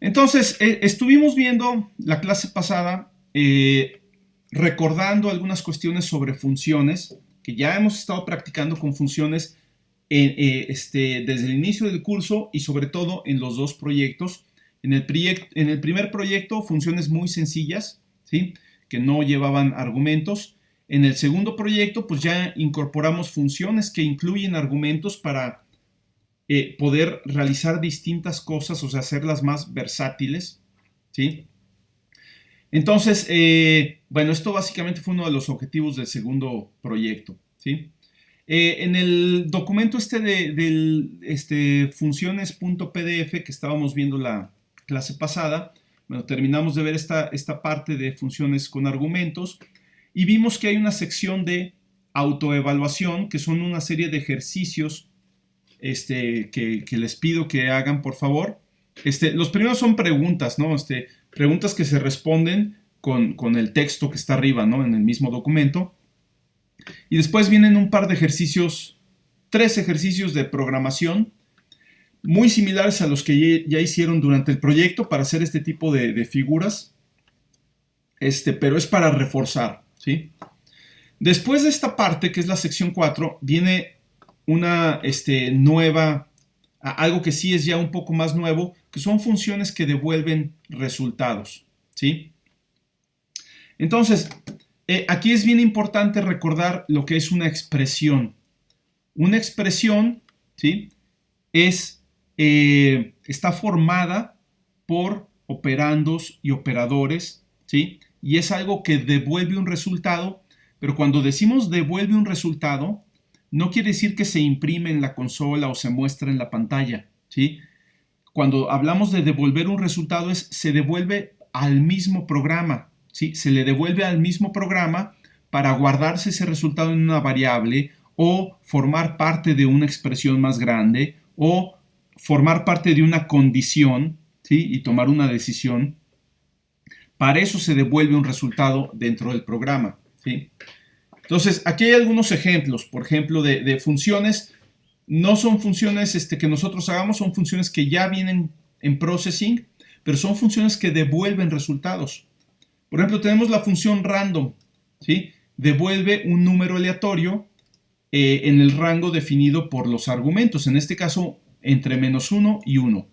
Entonces, estuvimos viendo la clase pasada, recordando algunas cuestiones sobre funciones, que ya hemos estado practicando con funciones desde el inicio del curso y sobre todo en los dos proyectos. En el primer proyecto, funciones muy sencillas, ¿sí? Que no llevaban argumentos. En el segundo proyecto, pues ya incorporamos funciones que incluyen argumentos para poder realizar distintas cosas, o sea, hacerlas más versátiles, ¿sí? Entonces, bueno, esto básicamente fue uno de los objetivos del segundo proyecto, ¿sí? En el documento funciones.pdf que estábamos viendo la clase pasada, bueno, terminamos de ver esta parte de funciones con argumentos y vimos que hay una sección de autoevaluación, que son una serie de ejercicios que les pido que hagan, por favor. Los primeros son preguntas, ¿no? Preguntas que se responden con el texto que está arriba, ¿no? En el mismo documento. Y después vienen un par de ejercicios, 3 ejercicios de programación, muy similares a los que ya hicieron durante el proyecto para hacer este tipo de figuras, pero es para reforzar, ¿sí? Después de esta parte, que es la sección 4, viene una nueva, algo que sí es ya un poco más nuevo, que son funciones que devuelven resultados, ¿sí? Entonces, aquí es bien importante recordar lo que es una expresión. Una expresión, ¿sí? Está formada por operandos y operadores, ¿sí? Y es algo que devuelve un resultado, pero cuando decimos devuelve un resultado, no quiere decir que se imprime en la consola o se muestra en la pantalla, ¿sí? Cuando hablamos de devolver un resultado se devuelve al mismo programa, ¿sí? Se le devuelve al mismo programa para guardarse ese resultado en una variable o formar parte de una expresión más grande o formar parte de una condición, ¿sí? Y tomar una decisión. Para eso se devuelve un resultado dentro del programa, ¿sí? Entonces, aquí hay algunos ejemplos, por ejemplo, de funciones. No son funciones que nosotros hagamos, son funciones que ya vienen en processing, pero son funciones que devuelven resultados. Por ejemplo, tenemos la función random, ¿sí? Devuelve un número aleatorio en el rango definido por los argumentos, en este caso entre -1 y 1.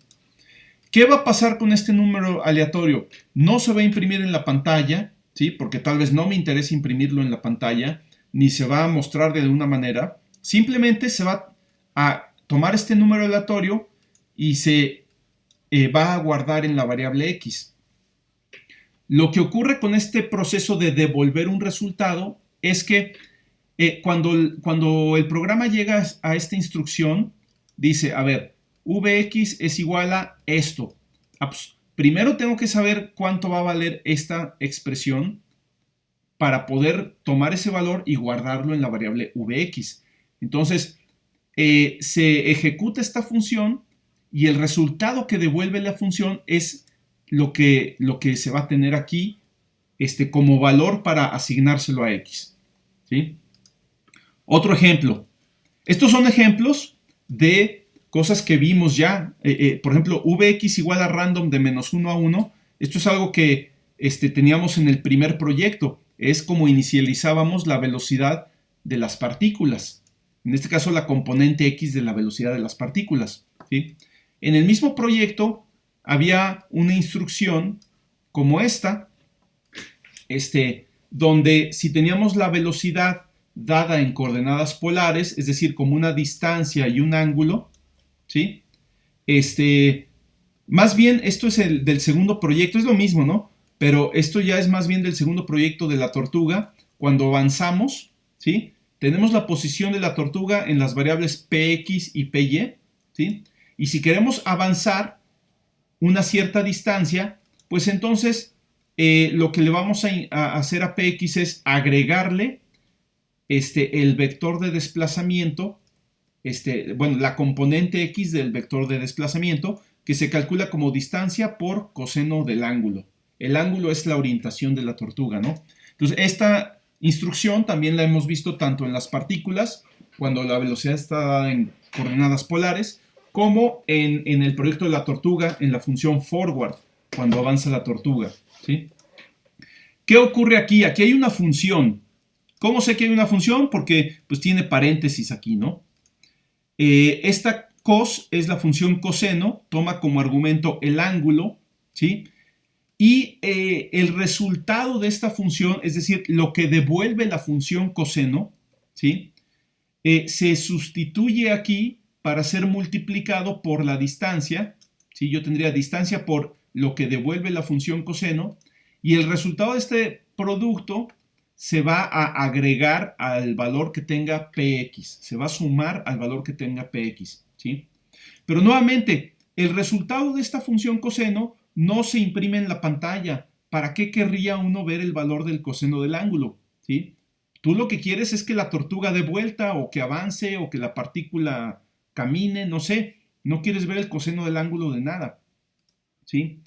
¿Qué va a pasar con este número aleatorio? No se va a imprimir en la pantalla, ¿sí? Porque tal vez no me interesa imprimirlo en la pantalla, ni se va a mostrar de alguna manera. Simplemente se va a tomar este número aleatorio y se va a guardar en la variable x. Lo que ocurre con este proceso de devolver un resultado es que cuando el programa llega a esta instrucción, dice, a ver, Vx es igual a esto. Pues, primero tengo que saber cuánto va a valer esta expresión para poder tomar ese valor y guardarlo en la variable Vx. Entonces, se ejecuta esta función y el resultado que devuelve la función es lo que se va a tener aquí como valor para asignárselo a x, ¿sí? Otro ejemplo. Estos son ejemplos de cosas que vimos ya. Por ejemplo, Vx igual a random de -1 a 1. Esto es algo que teníamos en el primer proyecto. Es como inicializábamos la velocidad de las partículas. En este caso, la componente x de la velocidad de las partículas, ¿sí? En el mismo proyecto había una instrucción como esta, donde si teníamos la velocidad dada en coordenadas polares, es decir, como una distancia y un ángulo, ¿sí? Más bien, esto es del segundo proyecto, es lo mismo, ¿no? Pero esto ya es más bien del segundo proyecto de la tortuga. Cuando avanzamos, ¿sí? Tenemos la posición de la tortuga en las variables px y py, ¿sí? Y si queremos avanzar una cierta distancia, pues entonces lo que le vamos a hacer a px es agregarle el vector de desplazamiento, bueno, la componente x del vector de desplazamiento, que se calcula como distancia por coseno del ángulo. El ángulo es la orientación de la tortuga, ¿no? Entonces, esta instrucción también la hemos visto tanto en las partículas, cuando la velocidad está dada en coordenadas polares, como en el proyecto de la tortuga, en la función forward, cuando avanza la tortuga, ¿sí? ¿Qué ocurre aquí? Aquí hay una función. ¿Cómo sé que hay una función? Porque pues tiene paréntesis aquí, ¿no? Esta cos es la función coseno, toma como argumento el ángulo, ¿sí? Y el resultado de esta función, es decir, lo que devuelve la función coseno, ¿sí? Se sustituye aquí para ser multiplicado por la distancia, ¿sí? Yo tendría distancia por lo que devuelve la función coseno, y el resultado de este producto se va a agregar al valor que tenga px, se va a sumar al valor que tenga px, ¿sí? Pero nuevamente, el resultado de esta función coseno no se imprime en la pantalla. ¿Para qué querría uno ver el valor del coseno del ángulo? ¿Sí? Tú lo que quieres es que la tortuga dé vuelta o que avance o que la partícula camine, no sé. No quieres ver el coseno del ángulo de nada. ¿Sí?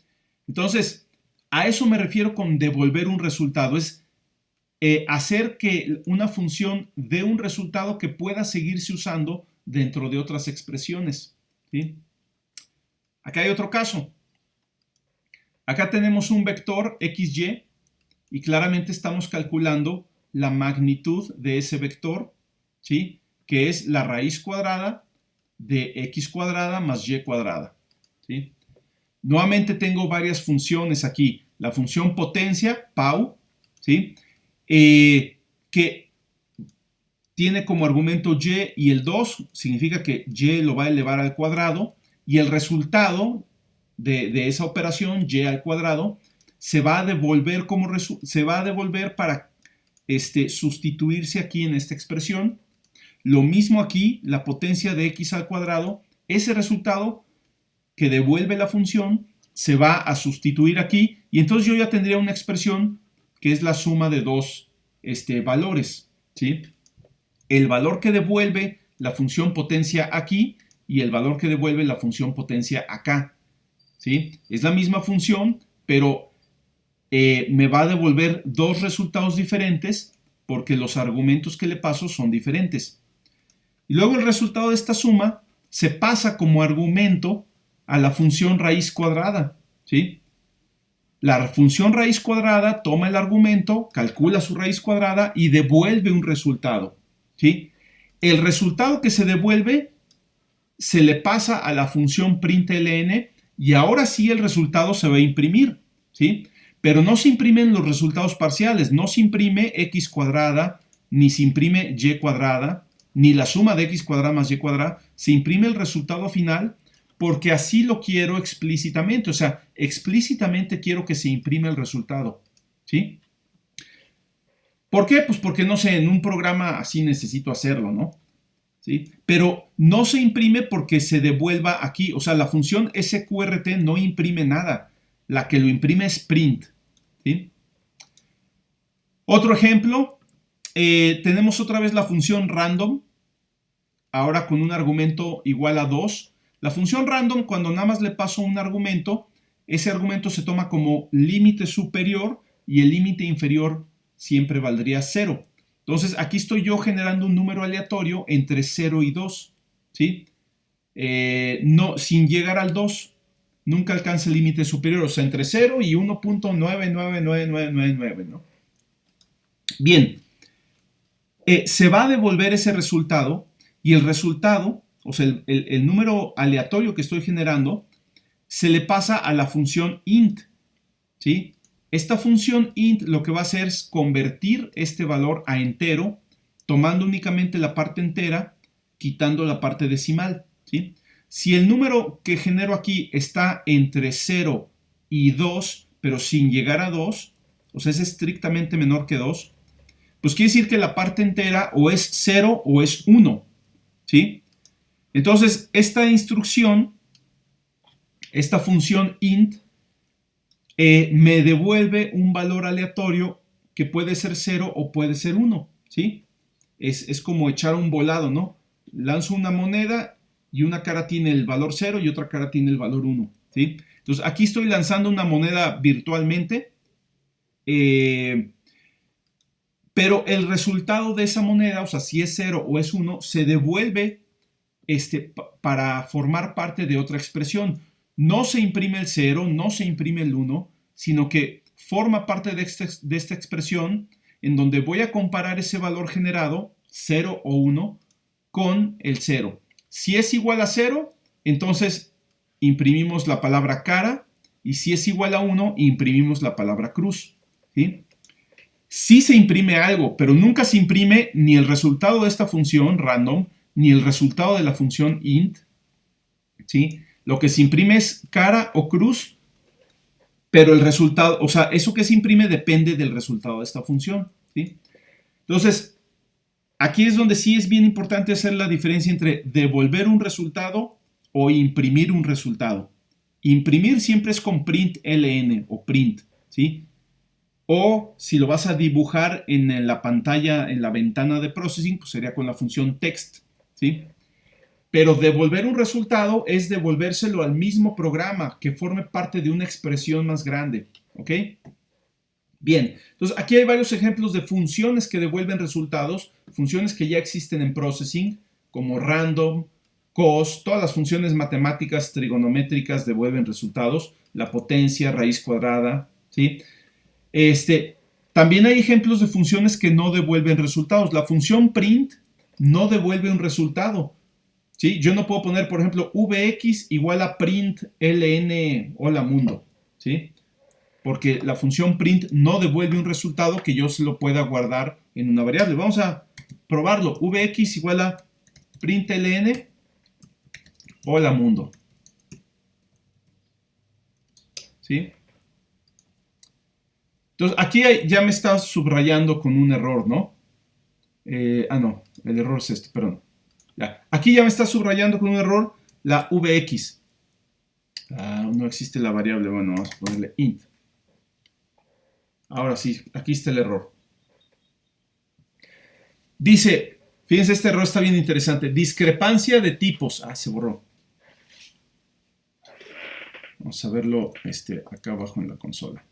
Entonces, a eso me refiero con devolver un resultado. Es hacer que una función dé un resultado que pueda seguirse usando dentro de otras expresiones. ¿Sí? Acá hay otro caso. Acá tenemos un vector xy y claramente estamos calculando la magnitud de ese vector, ¿sí? Que es la raíz cuadrada de x cuadrada más y cuadrada, ¿sí? Nuevamente tengo varias funciones aquí. La función potencia, pau, ¿sí? Que tiene como argumento y el 2, significa que y lo va a elevar al cuadrado, y el resultado de esa operación, y al cuadrado, se va a devolver, se va a devolver para sustituirse aquí en esta expresión. Lo mismo aquí, la potencia de x al cuadrado, ese resultado que devuelve la función se va a sustituir aquí, y entonces yo ya tendría una expresión que es la suma de dos valores, ¿sí? El valor que devuelve la función potencia aquí y el valor que devuelve la función potencia acá, ¿sí? Es la misma función, pero me va a devolver dos resultados diferentes porque los argumentos que le paso son diferentes. Y luego el resultado de esta suma se pasa como argumento a la función raíz cuadrada, ¿sí? La función raíz cuadrada toma el argumento, calcula su raíz cuadrada y devuelve un resultado, ¿sí? El resultado que se devuelve se le pasa a la función println y ahora sí el resultado se va a imprimir, ¿sí? Pero no se imprimen los resultados parciales, no se imprime x cuadrada, ni se imprime y cuadrada, ni la suma de x cuadrada más y cuadrada, se imprime el resultado final porque así lo quiero explícitamente, o sea, explícitamente quiero que se imprime el resultado, ¿sí? ¿Por qué? Pues porque, no sé, en un programa así necesito hacerlo, ¿no? ¿Sí? Pero no se imprime porque se devuelva aquí, o sea, la función sqrt no imprime nada, la que lo imprime es print, ¿sí? Otro ejemplo, tenemos otra vez la función random, ahora con un argumento igual a 2. La función random, cuando nada más le paso un argumento, ese argumento se toma como límite superior y el límite inferior siempre valdría 0. Entonces aquí estoy yo generando un número aleatorio entre 0 y 2, ¿sí? No, sin llegar al 2, nunca alcanza el límite superior, o sea, entre 0 y 1.99999, ¿no? Bien, se va a devolver ese resultado y el resultado, o sea, el número aleatorio que estoy generando, se le pasa a la función int, ¿sí? Esta función int lo que va a hacer es convertir este valor a entero, tomando únicamente la parte entera, quitando la parte decimal, ¿sí? Si el número que genero aquí está entre 0 y 2, pero sin llegar a 2, o sea, es estrictamente menor que 2, pues quiere decir que la parte entera o es 0 o es 1, ¿sí? Entonces, esta instrucción, esta función int, me devuelve un valor aleatorio que puede ser 0 o puede ser 1, ¿sí? Es como echar un volado, ¿no? Lanzo una moneda y una cara tiene el valor 0 y otra cara tiene el valor 1, ¿sí? Entonces, aquí estoy lanzando una moneda virtualmente, pero el resultado de esa moneda, o sea, si es 0 o es 1, se devuelve para formar parte de otra expresión. No se imprime el 0, no se imprime el 1, sino que forma parte de esta expresión en donde voy a comparar ese valor generado, 0 o 1, con el 0. Si es igual a 0, entonces imprimimos la palabra cara, y si es igual a 1, imprimimos la palabra cruz. ¿Sí? Sí se imprime algo, pero nunca se imprime ni el resultado de esta función random, ni el resultado de la función int. ¿Sí? Lo que se imprime es cara o cruz, pero el resultado, o sea, eso que se imprime depende del resultado de esta función. ¿Sí? Entonces, aquí es donde sí es bien importante hacer la diferencia entre devolver un resultado o imprimir un resultado. Imprimir siempre es con print ln o print, ¿sí? O si lo vas a dibujar en la pantalla, en la ventana de processing, pues sería con la función text, ¿sí? Pero devolver un resultado es devolvérselo al mismo programa que forme parte de una expresión más grande, ¿ok? Bien, entonces aquí hay varios ejemplos de funciones que devuelven resultados, funciones que ya existen en processing, como random, cos, todas las funciones matemáticas trigonométricas devuelven resultados, la potencia, raíz cuadrada, ¿sí? También hay ejemplos de funciones que no devuelven resultados. La función print no devuelve un resultado, ¿sí? Yo no puedo poner, por ejemplo, vx igual a print ln hola mundo, ¿sí? Porque la función print no devuelve un resultado que yo se lo pueda guardar en una variable. Vamos a probarlo. Vx igual a println hola mundo. ¿Sí? Entonces, aquí ya me está subrayando con un error, ¿no? No, el error es este, perdón. Ya. Aquí ya me está subrayando con un error la vx. No existe la variable, bueno, vamos a ponerle int. Ahora sí, aquí está el error. Dice, fíjense, este error está bien interesante. Discrepancia de tipos. Se borró. Vamos a verlo acá abajo en la consola.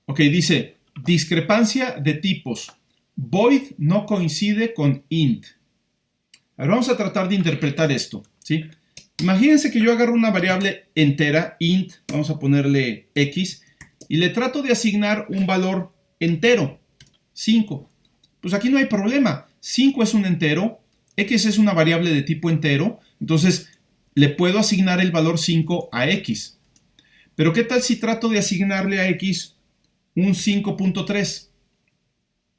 Ok, dice, discrepancia de tipos. Void no coincide con int. A ver, vamos a tratar de interpretar esto, ¿sí? Imagínense que yo agarro una variable entera, int, vamos a ponerle x, y le trato de asignar un valor entero, 5. Pues aquí no hay problema. 5 es un entero, x es una variable de tipo entero, entonces le puedo asignar el valor 5 a x. Pero ¿qué tal si trato de asignarle a x un 5.3?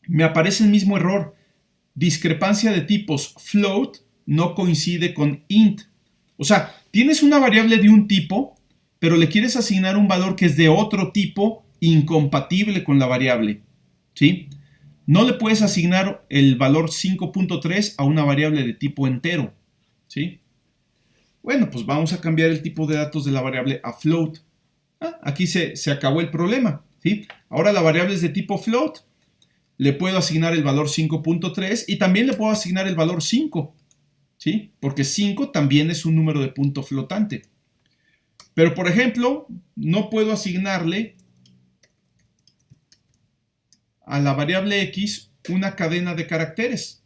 Me aparece el mismo error. Discrepancia de tipos float no coincide con int. O sea, tienes una variable de un tipo, pero le quieres asignar un valor que es de otro tipo incompatible con la variable. ¿Sí? No le puedes asignar el valor 5.3 a una variable de tipo entero. ¿Sí? Bueno, pues vamos a cambiar el tipo de datos de la variable a float. Aquí se acabó el problema. ¿Sí? Ahora la variable es de tipo float. Le puedo asignar el valor 5.3 y también le puedo asignar el valor 5. ¿Sí? Porque 5 también es un número de punto flotante. Pero, por ejemplo, no puedo asignarle a la variable x una cadena de caracteres.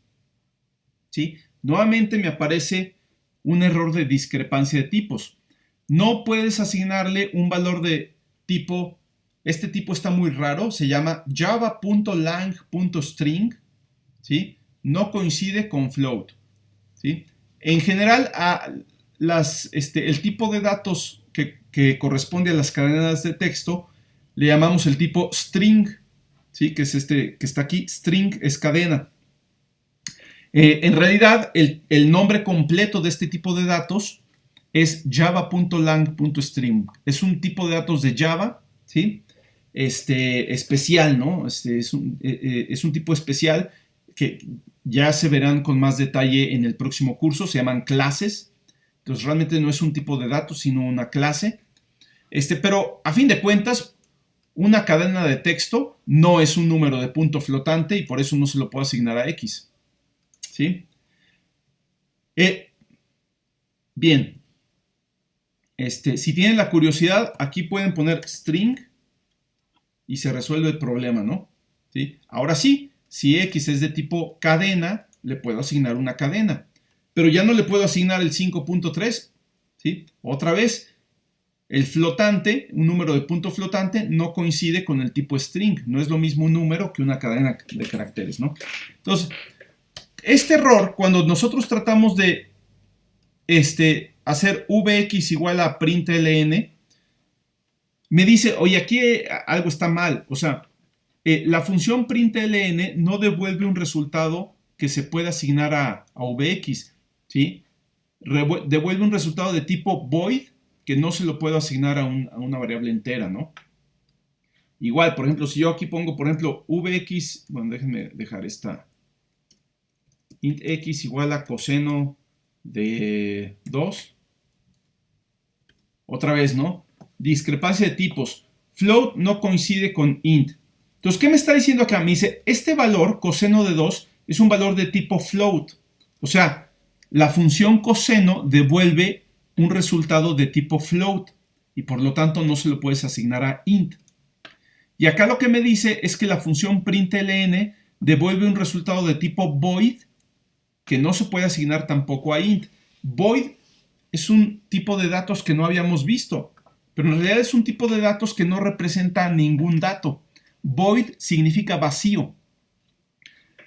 ¿Sí? Nuevamente me aparece un error de discrepancia de tipos. No puedes asignarle un valor de tipo, este tipo está muy raro, se llama java.lang.string, ¿sí? No coincide con float, ¿sí? En general, el tipo de datos que corresponde a las cadenas de texto le llamamos el tipo string, ¿sí? Que es que está aquí. String es cadena. En realidad, el nombre completo de este tipo de datos es java.lang.string. Es un tipo de datos de Java, ¿sí? Especial, ¿no? Es un tipo especial que ya se verán con más detalle en el próximo curso. Se llaman clases. Entonces, realmente no es un tipo de datos, sino una clase. Pero a fin de cuentas, una cadena de texto no es un número de punto flotante y por eso no se lo puedo asignar a X. ¿Sí? Bien. Si tienen la curiosidad, aquí pueden poner string y se resuelve el problema, ¿no? ¿Sí? Ahora sí, si X es de tipo cadena, le puedo asignar una cadena, pero ya no le puedo asignar el 5.3, ¿sí? Otra vez, el flotante, un número de punto flotante, no coincide con el tipo string. No es lo mismo un número que una cadena de caracteres, ¿no? Entonces, este error, cuando nosotros tratamos de hacer vx igual a println, me dice, oye, aquí algo está mal. O sea, la función println no devuelve un resultado que se pueda asignar a vx, ¿sí? Devuelve un resultado de tipo void que no se lo puedo asignar a una variable entera, ¿no? Igual, por ejemplo, si yo aquí pongo, por ejemplo, vx, bueno, déjenme dejar esta, int x igual a coseno de 2, otra vez, ¿no? Discrepancia de tipos, float no coincide con int. Entonces, ¿qué me está diciendo acá? Me dice, este valor, coseno de 2, es un valor de tipo float. O sea, la función coseno devuelve un resultado de tipo float y por lo tanto no se lo puedes asignar a int. Y acá lo que me dice es que la función println devuelve un resultado de tipo void que no se puede asignar tampoco a int. Void es un tipo de datos que no habíamos visto, pero en realidad es un tipo de datos que no representa ningún dato. Void significa vacío.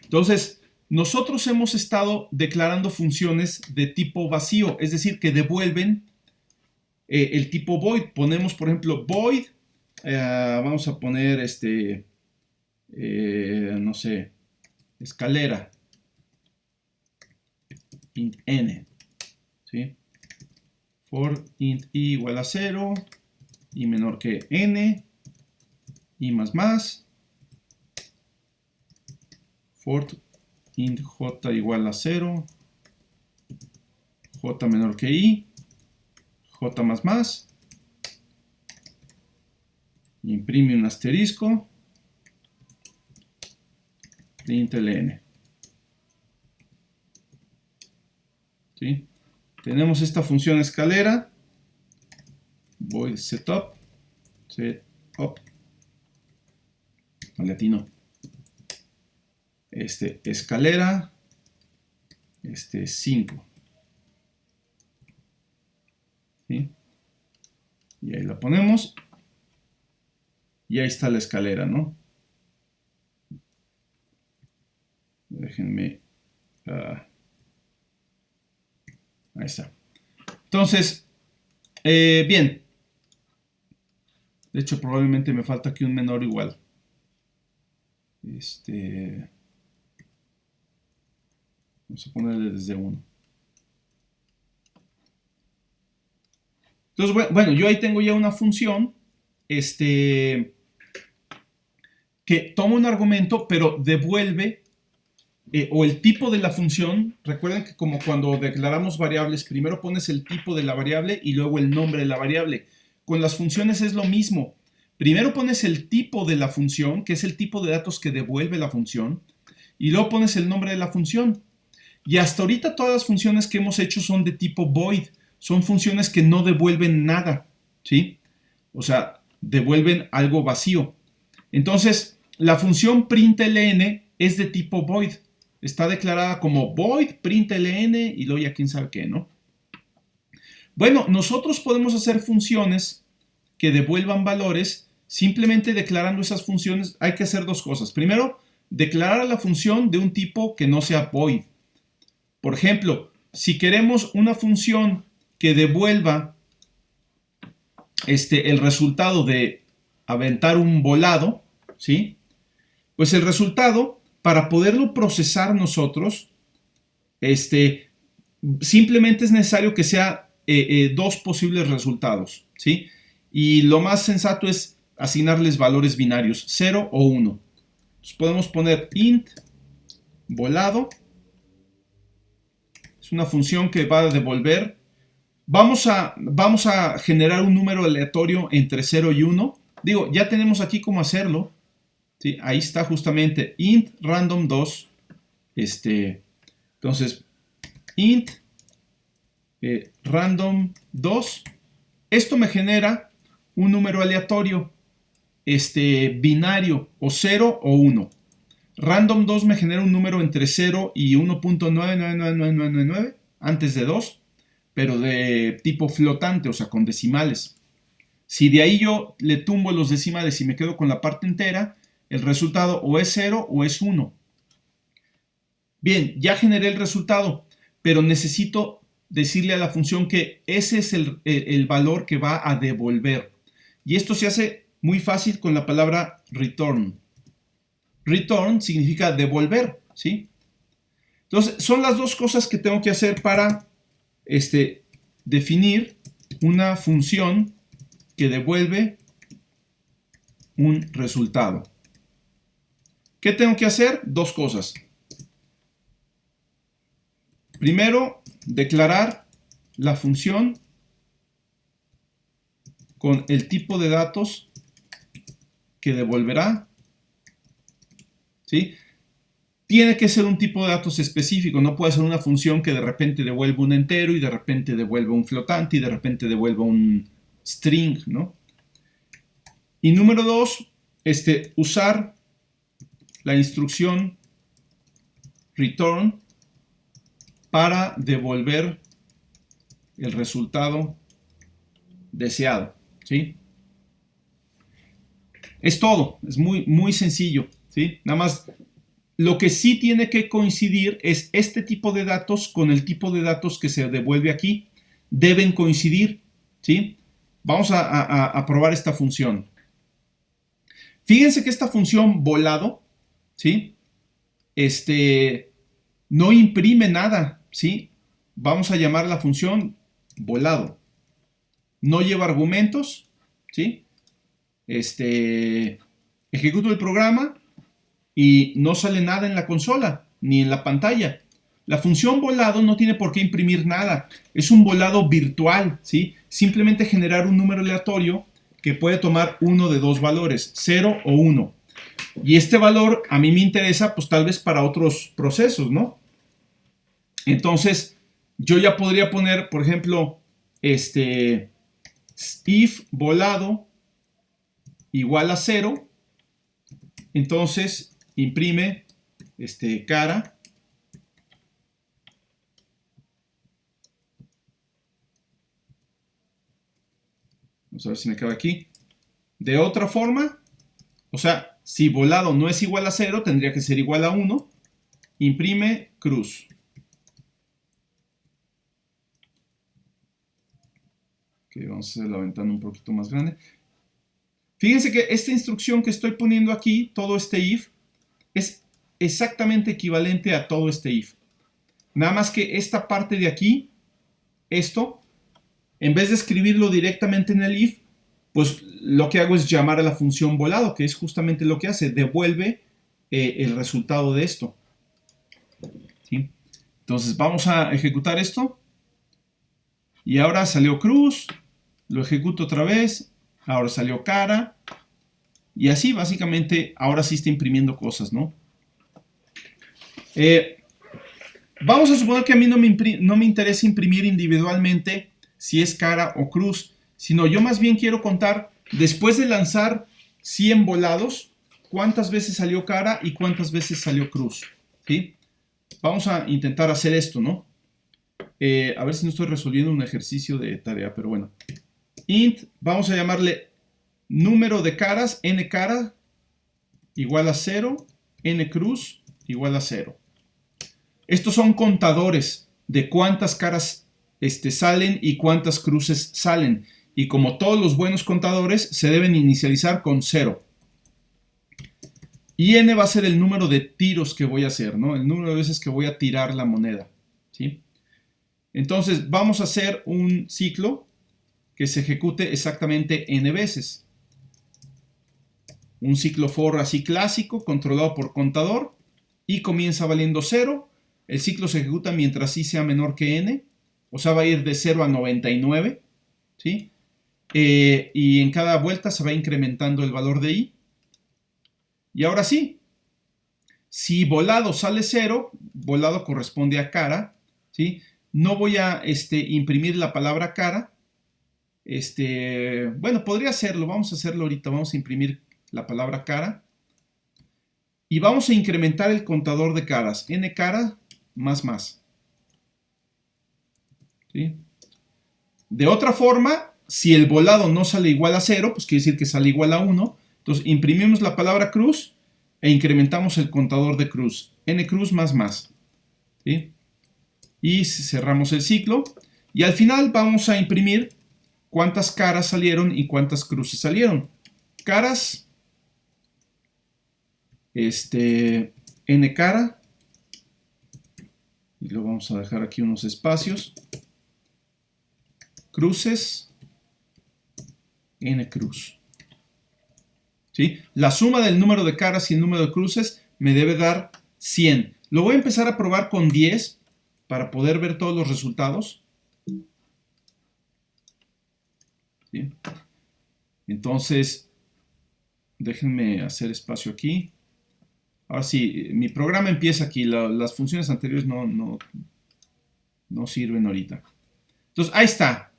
Entonces, nosotros hemos estado declarando funciones de tipo vacío, es decir, que devuelven el tipo void. Ponemos, por ejemplo, void, vamos a poner no sé, escalera, int n, ¿sí? For int i igual a 0, i menor que n, i más, for int j igual a 0, j menor que i, j más, imprime un asterisco, println. ¿Sí? Tenemos esta función escalera, void setup, al latino, escalera, 5. ¿Sí? Y ahí la ponemos, y ahí está la escalera, ¿no? Déjenme, ahí está. Entonces, bien. De hecho, probablemente me falta aquí un menor igual. Vamos a ponerle desde 1. Entonces, bueno, yo ahí tengo ya una función, que toma un argumento, pero devuelve, o el tipo de la función. Recuerden que como cuando declaramos variables, primero pones el tipo de la variable y luego el nombre de la variable. Con las funciones es lo mismo. Primero pones el tipo de la función, que es el tipo de datos que devuelve la función, y luego pones el nombre de la función. Y hasta ahorita todas las funciones que hemos hecho son de tipo void. Son funciones que no devuelven nada, ¿sí? O sea, devuelven algo vacío. Entonces, la función println es de tipo void. Está declarada como void println y luego ya quién sabe qué, ¿no? Bueno, nosotros podemos hacer funciones que devuelvan valores simplemente declarando esas funciones. Hay que hacer dos cosas. Primero, declarar a la función de un tipo que no sea void. Por ejemplo, si queremos una función que devuelva el resultado de aventar un volado, ¿sí? Pues el resultado, para poderlo procesar nosotros, simplemente es necesario que sea dos posibles resultados, ¿sí? Y lo más sensato es asignarles valores binarios, 0 o 1. Entonces podemos poner int volado. Es una función que va a devolver. Vamos a generar un número aleatorio entre 0 y 1. Digo, ya tenemos aquí cómo hacerlo. ¿Sí? Ahí está justamente int random 2. Entonces, int random 2. Esto me genera un número aleatorio. binario o 0 o 1. Random 2 me genera un número entre 0 y 1.999999 antes de 2, pero de tipo flotante, o sea, con decimales. Si de ahí yo le tumbo los decimales y me quedo con la parte entera, el resultado o es 0 o es 1. Bien, ya generé el resultado, pero necesito decirle a la función que ese es el valor que va a devolver. Y esto se hace muy fácil con la palabra return. Return significa devolver, ¿sí? Entonces, son las dos cosas que tengo que hacer para definir una función que devuelve un resultado. ¿Qué tengo que hacer? Dos cosas. Primero, declarar la función con el tipo de datos que devolverá, ¿sí? Tiene que ser un tipo de datos específico, no puede ser una función que de repente devuelva un entero y de repente devuelva un flotante y de repente devuelva un string, ¿no? Y número dos, usar la instrucción return para devolver el resultado deseado, ¿sí? Es todo, es muy, muy sencillo, ¿sí? Nada más, lo que sí tiene que coincidir es este tipo de datos con el tipo de datos que se devuelve aquí. Deben coincidir, ¿sí? Vamos a probar esta función. Fíjense que esta función volado, ¿sí? No imprime nada, ¿sí? Vamos a llamar la función volado. No lleva argumentos, ¿sí? Ejecuto el programa y no sale nada en la consola ni en la pantalla. La función volado no tiene por qué imprimir nada. Es un volado virtual, ¿sí? Simplemente generar un número aleatorio que puede tomar uno de dos valores, 0 o 1. Y este valor a mí me interesa, pues tal vez para otros procesos, ¿no? Entonces, yo ya podría poner, por ejemplo, if volado igual a 0, entonces imprime cara. Vamos a ver si me cabe aquí. De otra forma, o sea, si volado no es igual a 0, tendría que ser igual a 1. Imprime cruz. Ok, vamos a hacer la ventana un poquito más grande. Fíjense que esta instrucción que estoy poniendo aquí, todo este if, es exactamente equivalente a todo este if. Nada más que esta parte de aquí, esto, en vez de escribirlo directamente en el if, pues lo que hago es llamar a la función volado, que es justamente lo que hace, devuelve el resultado de esto. ¿Sí? Entonces vamos a ejecutar esto. Y ahora salió cruz, lo ejecuto otra vez, ahora salió cara. Y así básicamente ahora sí está imprimiendo cosas, ¿no? Vamos a suponer que a mí no me interesa imprimir individualmente si es cara o cruz, sino yo más bien quiero contar, después de lanzar 100 volados, cuántas veces salió cara y cuántas veces salió cruz, ¿sí? Vamos a intentar hacer esto, ¿no? A ver si no estoy resolviendo un ejercicio de tarea, pero bueno. Int, vamos a llamarle número de caras, n cara igual a 0, n cruz igual a 0. Estos son contadores de cuántas caras salen y cuántas cruces salen. Y como todos los buenos contadores, se deben inicializar con 0. Y n va a ser el número de tiros que voy a hacer, ¿no? El número de veces que voy a tirar la moneda, ¿sí? Entonces, vamos a hacer un ciclo que se ejecute exactamente n veces. Un ciclo for así clásico, controlado por contador, y comienza valiendo 0. El ciclo se ejecuta mientras i sea menor que n, o sea, va a ir de 0 a 99, ¿sí? Y en cada vuelta se va incrementando el valor de i. Y ahora sí, si volado sale 0, volado corresponde a cara, ¿sí? No voy a imprimir la palabra cara. Bueno, podría hacerlo, vamos a hacerlo ahorita, vamos a imprimir la palabra cara. Y vamos a incrementar el contador de caras. N cara más. ¿Sí? De otra forma, si el volado no sale igual a 0, pues quiere decir que sale igual a 1. Entonces imprimimos la palabra cruz e incrementamos el contador de cruz. N cruz más. ¿Sí? Y cerramos el ciclo. Y al final vamos a imprimir cuántas caras salieron y cuántas cruces salieron. Caras, N cara. Y luego vamos a dejar aquí unos espacios. Cruces, N cruz. ¿Sí? La suma del número de caras y el número de cruces me debe dar 100. Lo voy a empezar a probar con 10 para poder ver todos los resultados. ¿Sí? Entonces, déjenme hacer espacio aquí. Ahora sí, mi programa empieza aquí. Las funciones anteriores no sirven ahorita. Entonces, ahí está.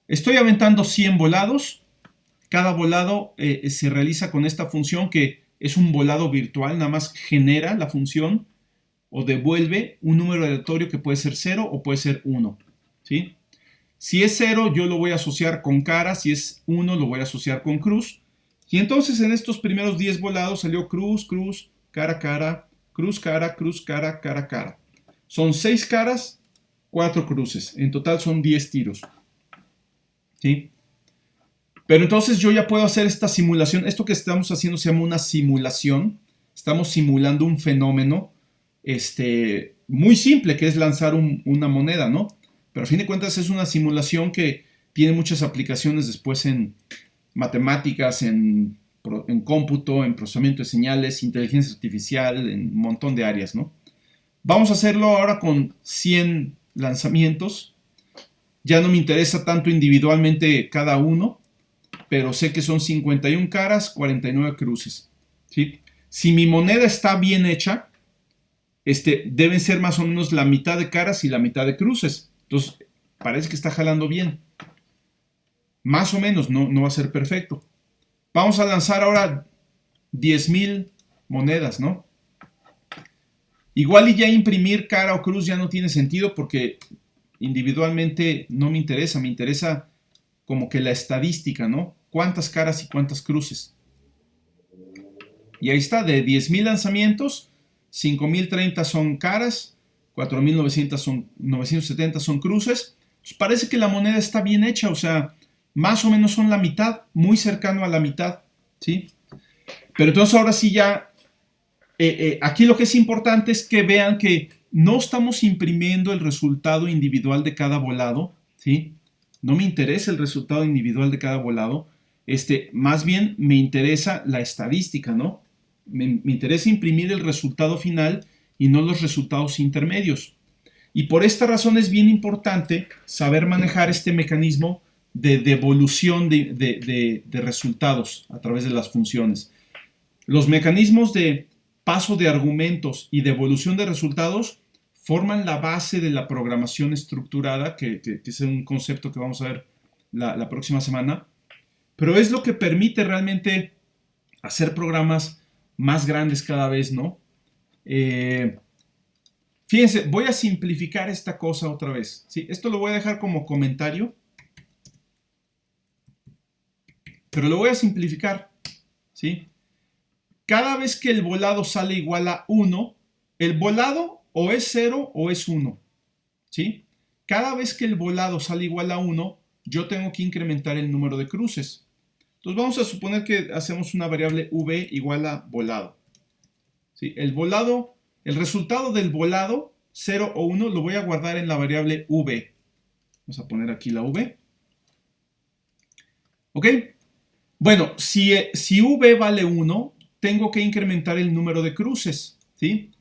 Estoy aventando 100 volados. Cada volado se realiza con esta función que es un volado virtual. Nada más genera la función o devuelve un número aleatorio que puede ser 0 o puede ser 1. ¿Sí? Si es 0, yo lo voy a asociar con cara. Si es 1, lo voy a asociar con cruz. Y entonces en estos primeros 10 volados salió cruz, cruz, cara, cara, cruz, cara, cara, cara. Son 6 caras, 4 cruces. En total son 10 tiros. ¿Sí? Pero entonces yo ya puedo hacer esta simulación. Esto que estamos haciendo se llama una simulación. Estamos simulando un fenómeno muy simple, que es lanzar una moneda, ¿no? Pero a fin de cuentas es una simulación que tiene muchas aplicaciones después en matemáticas, en cómputo, en procesamiento de señales, inteligencia artificial, en un montón de áreas, ¿no? Vamos a hacerlo ahora con 100 lanzamientos. Ya no me interesa tanto individualmente cada uno, pero sé que son 51 caras, 49 cruces. ¿Sí? Si mi moneda está bien hecha, deben ser más o menos la mitad de caras y la mitad de cruces. Entonces, parece que está jalando bien. Más o menos, no va a ser perfecto. Vamos a lanzar ahora 10,000 monedas, ¿no? Igual y ya imprimir cara o cruz ya no tiene sentido porque individualmente no me interesa como que la estadística, ¿no? Cuántas caras y cuántas cruces. Y ahí está, de 10,000 lanzamientos, 5,030 son caras, 4,970 son cruces. Pues parece que la moneda está bien hecha, o sea, más o menos son la mitad, muy cercano a la mitad, ¿sí? Pero entonces ahora sí ya, aquí lo que es importante es que vean que no estamos imprimiendo el resultado individual de cada volado, ¿sí? No me interesa el resultado individual de cada volado, más bien me interesa la estadística, ¿no? Me interesa imprimir el resultado final y no los resultados intermedios. Y por esta razón es bien importante saber manejar este mecanismo de devolución de resultados a través de las funciones. Los mecanismos de paso de argumentos y devolución de resultados forman la base de la programación estructurada, que es un concepto que vamos a ver la próxima semana, pero es lo que permite realmente hacer programas más grandes cada vez, ¿no? Fíjense, voy a simplificar esta cosa otra vez, ¿sí? Esto lo voy a dejar como comentario, pero lo voy a simplificar, ¿sí? Cada vez que el volado sale igual a 1, el volado o es 0 o es 1, ¿sí? Cada vez que el volado sale igual a 1, yo tengo que incrementar el número de cruces. Entonces vamos a suponer que hacemos una variable v igual a volado. ¿Sí? El resultado del volado, 0 o 1, lo voy a guardar en la variable v. Vamos a poner aquí la v. ¿Ok? Bueno, si v vale 1, tengo que incrementar el número de cruces, ¿sí?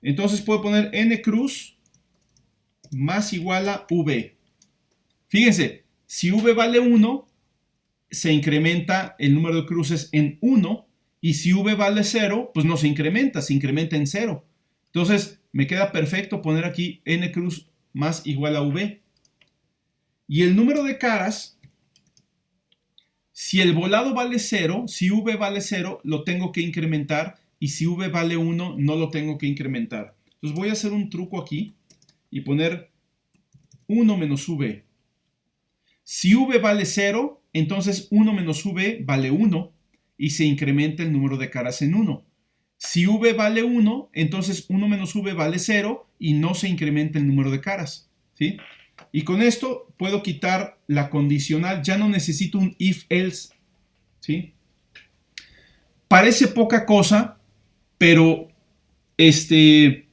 Entonces puedo poner n cruz más igual a v. Fíjense, si v vale 1, se incrementa el número de cruces en 1, y si v vale 0, pues no se incrementa en 0. Entonces me queda perfecto poner aquí n cruz más igual a v. Y el número de caras, Si el volado vale 0, si v vale 0, lo tengo que incrementar, y si v vale 1, no lo tengo que incrementar. Entonces voy a hacer un truco aquí y poner 1 menos v. Si v vale 0, entonces 1 menos v vale 1 y se incrementa el número de caras en 1. Si v vale 1, entonces 1 menos v vale 0 y no se incrementa el número de caras, ¿sí? Y con esto puedo quitar la condicional, ya no necesito un if-else, ¿sí? Parece poca cosa, pero en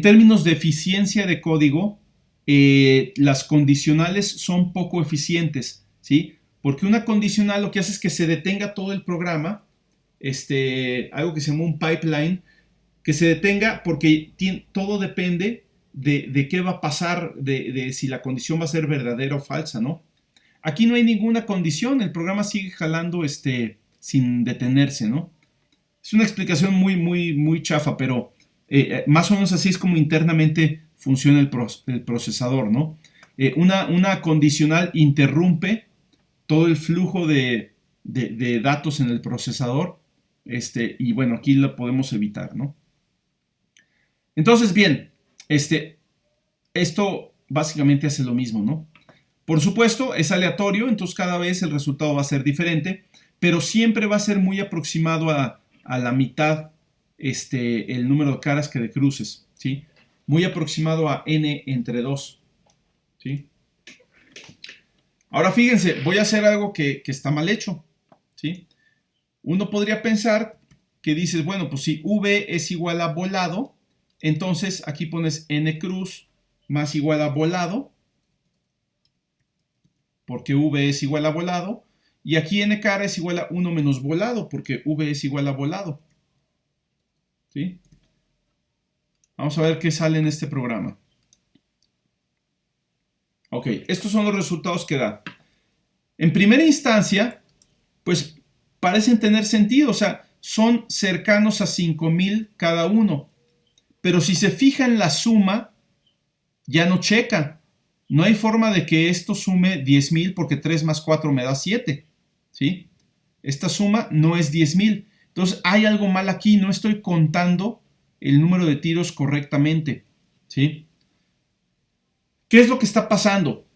términos de eficiencia de código, las condicionales son poco eficientes, ¿sí? Porque una condicional lo que hace es que se detenga todo el programa, algo que se llama un pipeline, que se detenga porque todo depende de qué va a pasar, de si la condición va a ser verdadera o falsa, ¿no? Aquí no hay ninguna condición, el programa sigue jalando sin detenerse, ¿no? Es una explicación muy chafa, pero más o menos así es como internamente funciona el procesador, ¿no? Una condicional interrumpe todo el flujo de datos en el procesador, y bueno, aquí lo podemos evitar, ¿no? Entonces, bien, esto básicamente hace lo mismo, ¿no? Por supuesto, es aleatorio, entonces cada vez el resultado va a ser diferente, pero siempre va a ser muy aproximado a la mitad el número de caras que de cruces, ¿sí? Muy aproximado a n entre 2, ¿sí? Ahora fíjense, voy a hacer algo que está mal hecho, ¿sí? Uno podría pensar que dices, bueno, pues si v es igual a volado, entonces aquí pones n cruz más igual a volado, porque v es igual a volado, y aquí n cara es igual a 1 menos volado, porque v es igual a volado, ¿sí? Vamos a ver qué sale en este programa. Ok, estos son los resultados que da. En primera instancia, pues parecen tener sentido, o sea, son cercanos a 5000 cada uno. Pero si se fija en la suma, ya no checa. No hay forma de que esto sume 10,000 porque 3 más 4 me da 7, ¿sí? Esta suma no es 10,000. Entonces hay algo mal aquí, no estoy contando el número de tiros correctamente, ¿sí? ¿Qué es lo que está pasando?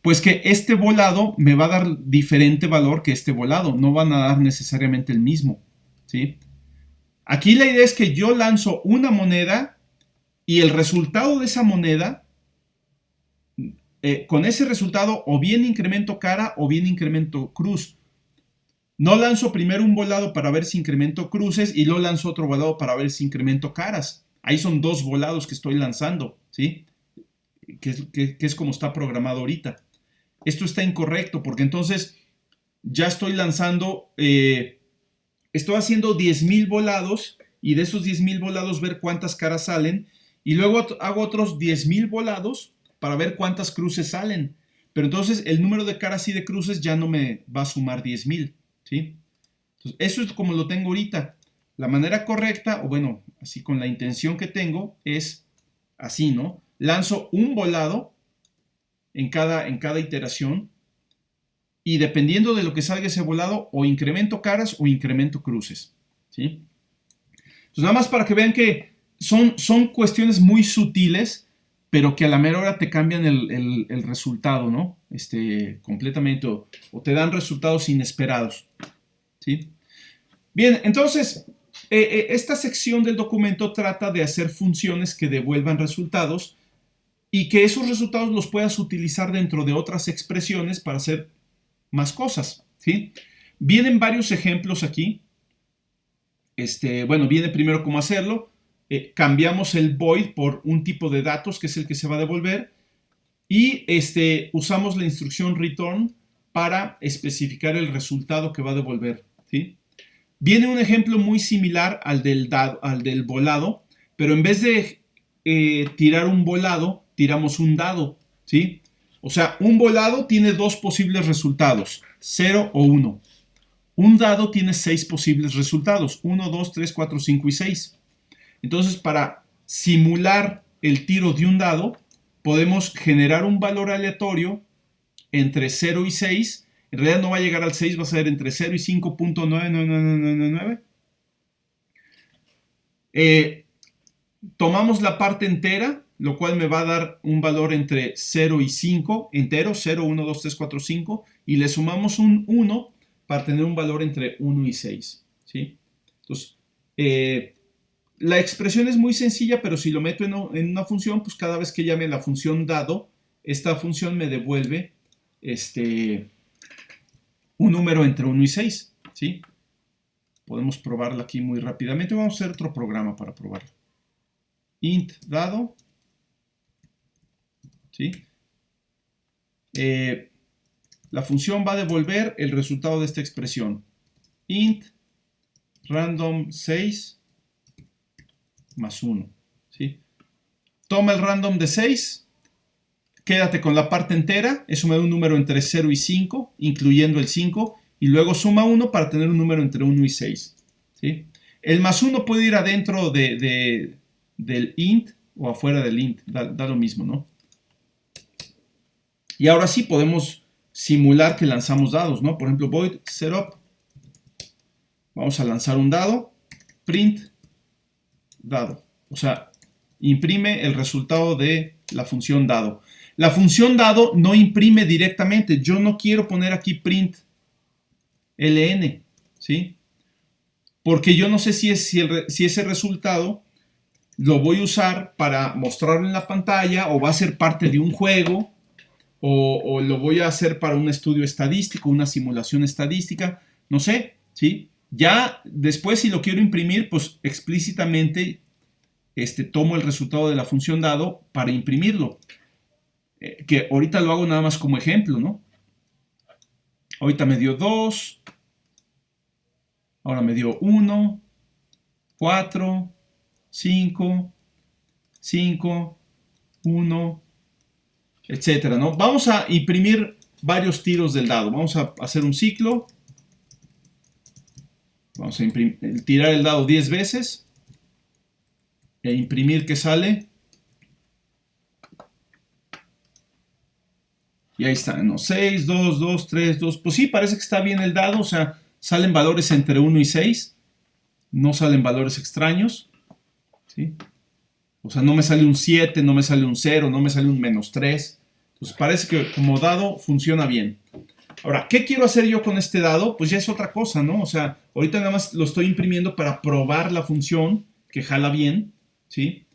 Pues que este volado me va a dar diferente valor que este volado, no van a dar necesariamente el mismo, ¿sí? Aquí la idea es que yo lanzo una moneda y el resultado de esa moneda, con ese resultado o bien incremento cara o bien incremento cruz. No lanzo primero un volado para ver si incremento cruces y luego lanzo otro volado para ver si incremento caras. Ahí son dos volados que estoy lanzando, ¿sí? Que es como está programado ahorita. Esto está incorrecto porque entonces ya estoy lanzando, estoy haciendo 10,000 volados y de esos 10,000 volados ver cuántas caras salen y luego hago otros 10,000 volados para ver cuántas cruces salen. Pero entonces el número de caras y de cruces ya no me va a sumar 10,000, ¿sí? Entonces, eso es como lo tengo ahorita. La manera correcta, o bueno, así con la intención que tengo, es así, ¿no? Lanzo un volado en cada iteración y dependiendo de lo que salga ese volado, o incremento caras o incremento cruces, ¿sí? Entonces, nada más para que vean que son cuestiones muy sutiles, pero que a la mera hora te cambian el resultado, ¿no? Completamente, o te dan resultados inesperados, ¿sí? Bien, entonces, esta sección del documento trata de hacer funciones que devuelvan resultados y que esos resultados los puedas utilizar dentro de otras expresiones para hacer más cosas, ¿sí? Vienen varios ejemplos aquí. Bueno, viene primero cómo hacerlo. Cambiamos el void por un tipo de datos que es el que se va a devolver y usamos la instrucción return para especificar el resultado que va a devolver, ¿sí? Viene un ejemplo muy similar al del volado, pero en vez de tirar un volado, tiramos un dado, ¿sí? O sea, un volado tiene dos posibles resultados, 0 o 1. Un dado tiene 6 posibles resultados, 1, 2, 3, 4, 5 y 6. Entonces, para simular el tiro de un dado, podemos generar un valor aleatorio entre 0 y 6 En realidad no va a llegar al 6, va a ser entre 0 y 5.99999. Tomamos la parte entera, lo cual me va a dar un valor entre 0 y 5, entero, 0, 1, 2, 3, 4, 5, y le sumamos un 1 para tener un valor entre 1 y 6. ¿Sí? Entonces, la expresión es muy sencilla, pero si lo meto en una función, pues cada vez que llame la función dado, esta función me devuelve un número entre 1 y 6. ¿Sí? Podemos probarla aquí muy rápidamente. Vamos a hacer otro programa para probarlo. Int dado. ¿Sí? La función va a devolver el resultado de esta expresión. Int random 6 más 1. ¿Sí? Toma el random de 6, quédate con la parte entera, eso me da un número entre 0 y 5, incluyendo el 5, y luego suma 1 para tener un número entre 1 y 6. ¿Sí? El más 1 puede ir adentro del int o afuera del int, da lo mismo, ¿no? Y ahora sí podemos simular que lanzamos dados, ¿no? Por ejemplo, void setup, vamos a lanzar un dado, print dado, o sea, imprime el resultado de la función dado. La función dado no imprime directamente, yo no quiero poner aquí print ln, ¿sí? Porque yo no sé si ese resultado lo voy a usar para mostrarlo en la pantalla o va a ser parte de un juego o lo voy a hacer para un estudio estadístico, una simulación estadística, no sé, ¿sí? Ya después si lo quiero imprimir, pues explícitamente tomo el resultado de la función dado para imprimirlo. Que ahorita lo hago nada más como ejemplo, ¿no? Ahorita me dio 2, ahora me dio 1, 4, 5, 5, 1, etcétera, ¿no? Vamos a imprimir varios tiros del dado. Vamos a hacer un ciclo. Vamos a tirar el dado 10 veces e imprimir que sale. Y ahí está, ¿no? 6, 2, 2, 3, 2. Pues sí, parece que está bien el dado. O sea, salen valores entre 1 y 6. No salen valores extraños. ¿Sí? O sea, no me sale un 7, no me sale un 0, no me sale un -3. Entonces parece que como dado funciona bien. Ahora, ¿qué quiero hacer yo con este dado? Pues ya es otra cosa, ¿no? O sea, ahorita nada más lo estoy imprimiendo para probar la función que jala bien, ¿sí?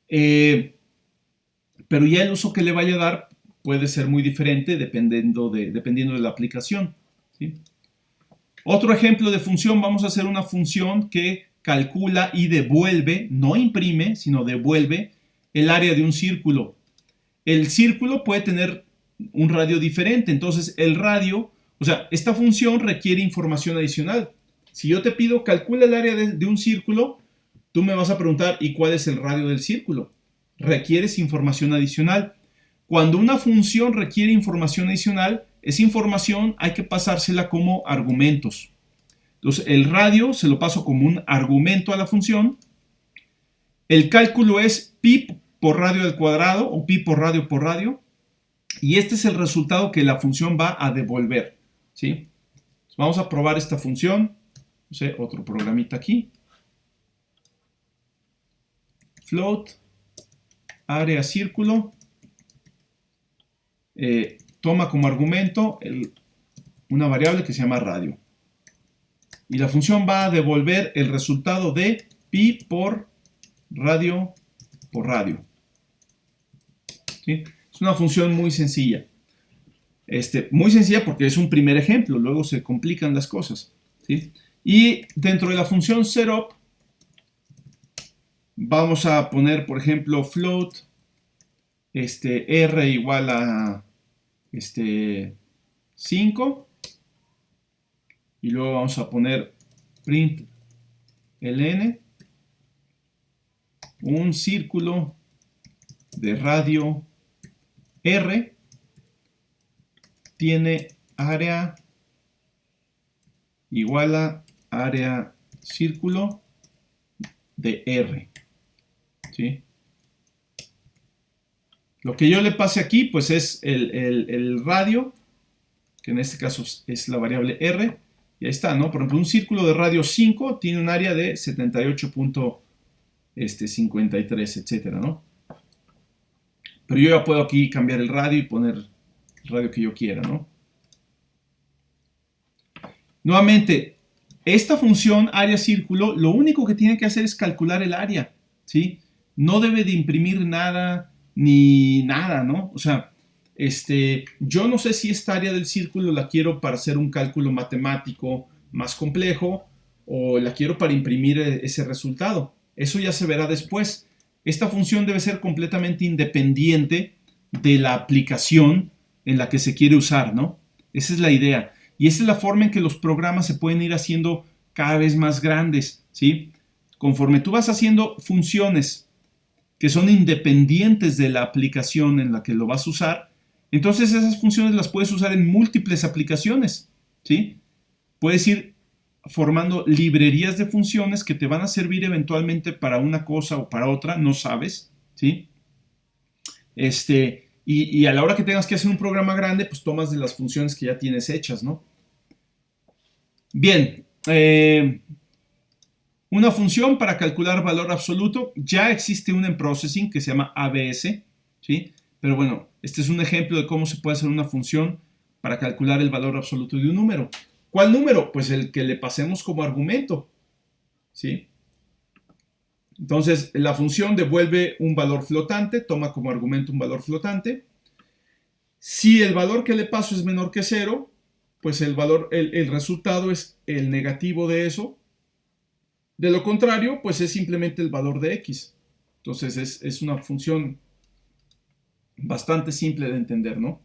Pero ya el uso que le vaya a dar puede ser muy diferente dependiendo de la aplicación, ¿sí? Otro ejemplo de función, vamos a hacer una función que calcula y devuelve, no imprime, sino devuelve el área de un círculo. El círculo puede tener un radio diferente, entonces el radio, o sea, esta función requiere información adicional. Si yo te pido calcula el área de un círculo, tú me vas a preguntar ¿y cuál es el radio del círculo? Requieres información adicional. Cuando una función requiere información adicional, esa información hay que pasársela como argumentos. Entonces, el radio se lo paso como un argumento a la función. El cálculo es pi por radio al cuadrado o pi por radio. Y este es el resultado que la función va a devolver. ¿Sí? Entonces, vamos a probar esta función. No sé, otro programita aquí. Float, área círculo. Toma como argumento una variable que se llama radio. Y la función va a devolver el resultado de pi por radio. ¿Sí? Es una función muy sencilla. Muy sencilla porque es un primer ejemplo, luego se complican las cosas. ¿Sí? Y dentro de la función setup vamos a poner, por ejemplo, float r igual a 5 y luego vamos a poner print ln un círculo de radio r tiene área igual a área círculo de r. ¿Sí? Lo que yo le pase aquí pues es el radio que en este caso es la variable R, y ahí está, ¿no? Por ejemplo, un círculo de radio 5 tiene un área de 78.53, etcétera, ¿no? Pero yo ya puedo aquí cambiar el radio y poner el radio que yo quiera, ¿no? Nuevamente, esta función área círculo, lo único que tiene que hacer es calcular el área, ¿sí? No debe de imprimir nada, ni nada, ¿no? O sea, yo no sé si esta área del círculo la quiero para hacer un cálculo matemático más complejo o la quiero para imprimir ese resultado. Eso ya se verá después. Esta función debe ser completamente independiente de la aplicación en la que se quiere usar, ¿no? Esa es la idea. Y esa es la forma en que los programas se pueden ir haciendo cada vez más grandes, ¿sí? Conforme tú vas haciendo funciones que son independientes de la aplicación en la que lo vas a usar, entonces esas funciones las puedes usar en múltiples aplicaciones, ¿sí? Puedes ir formando librerías de funciones que te van a servir eventualmente para una cosa o para otra, no sabes, ¿sí? Y a la hora que tengas que hacer un programa grande, pues tomas de las funciones que ya tienes hechas, ¿no? Bien, una función para calcular valor absoluto, ya existe una en Processing que se llama ABS, ¿sí? Pero bueno, este es un ejemplo de cómo se puede hacer una función para calcular el valor absoluto de un número. ¿Cuál número? Pues el que le pasemos como argumento, ¿sí? Entonces, la función devuelve un valor flotante, toma como argumento un valor flotante. Si el valor que le paso es menor que 0, pues el resultado es el negativo de eso. De lo contrario, pues es simplemente el valor de x. Entonces, es una función bastante simple de entender, ¿no?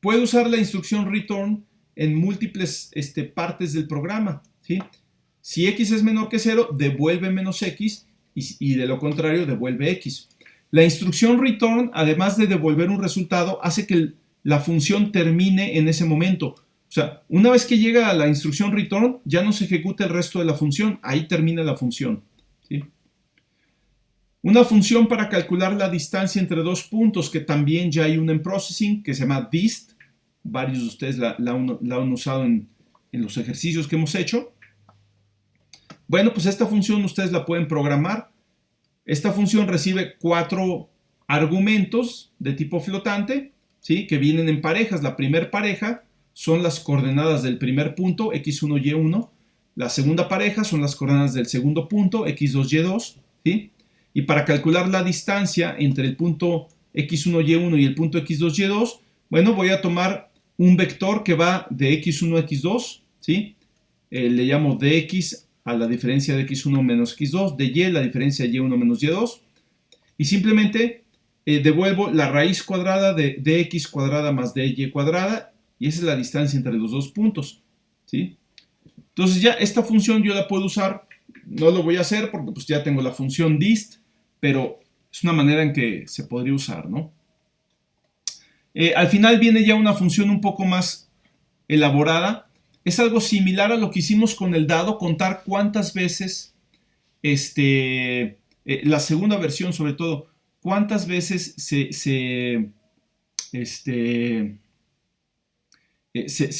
Puede usar la instrucción return en múltiples partes del programa, ¿sí? Si x es menor que 0, devuelve menos x y de lo contrario devuelve x. La instrucción return, además de devolver un resultado, hace que la función termine en ese momento. O sea, una vez que llega a la instrucción return, ya no se ejecuta el resto de la función, ahí termina la función, ¿sí? Una función para calcular la distancia entre dos puntos, que también ya hay una en Processing, que se llama dist. Varios de ustedes la han usado en los ejercicios que hemos hecho. Bueno, pues esta función ustedes la pueden programar. Esta función recibe 4 argumentos de tipo flotante, ¿sí? Que vienen en parejas. La primera pareja son las coordenadas del primer punto, x1, y1. La segunda pareja son las coordenadas del segundo punto, x2, y2. ¿Sí? Y para calcular la distancia entre el punto x1, y1 y el punto x2, y2, bueno, voy a tomar un vector que va de x1 a x2, ¿sí? Le llamo dx a la diferencia de x1 menos x2, de y la diferencia de y1 menos y2, y simplemente devuelvo la raíz cuadrada de dx cuadrada más dy cuadrada, y esa es la distancia entre los dos puntos, ¿sí? Entonces ya esta función yo la puedo usar, no lo voy a hacer porque pues ya tengo la función dist, pero es una manera en que se podría usar, ¿no? Al final viene ya una función un poco más elaborada. Es algo similar a lo que hicimos con el dado, contar cuántas veces, la segunda versión sobre todo, cuántas veces se